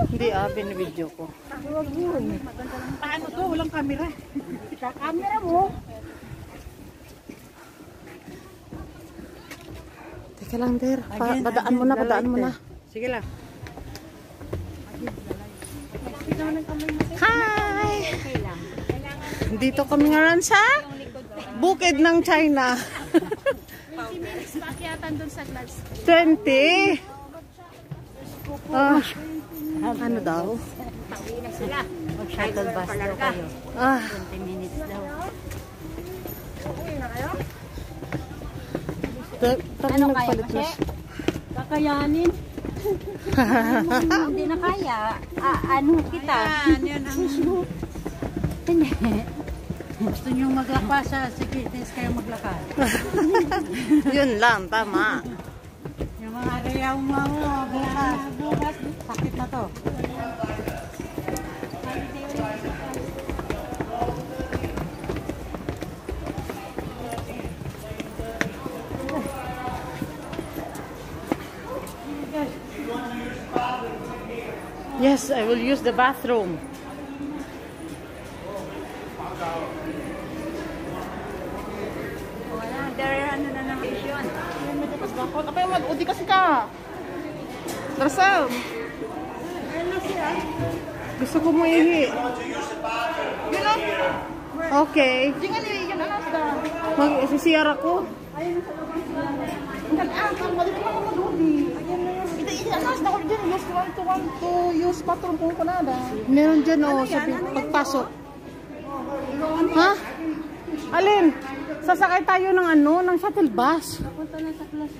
Hindi binibidyo ko. Paano to? Walang camera. Camera mo. Teka lang, Der. Padaan mo na. Sige lang. Hi! Dito kami ngayon sa bukid ng China. 20 minutes paakyatan dun sa glass. 20? Ano daw? Pauwi na sila. Mag-shuttle bus daw kayo. 20 minutes daw. Okay na kayo? Ano kaya kasi? Kakayanin. Hindi na kaya. Ano kita? Yan ang... Gusto nyo maglakbas sa Sikitis kayo maglakad. Yun lang, tama. Yung mga arayaw mo, bukas. Sakit na to. Yes, I will use the bathroom. Wala, ano na naman yun. Apa yung mag-udi kasi ka? Darsam. Gusto ko mo ihi. Yun lang. Okay. Mag-sisiyar ako. Meron dyan sabi, pagpasok. Ha? Alin? Sasakay tayo ng ng shuttle bus. Punta na sa class.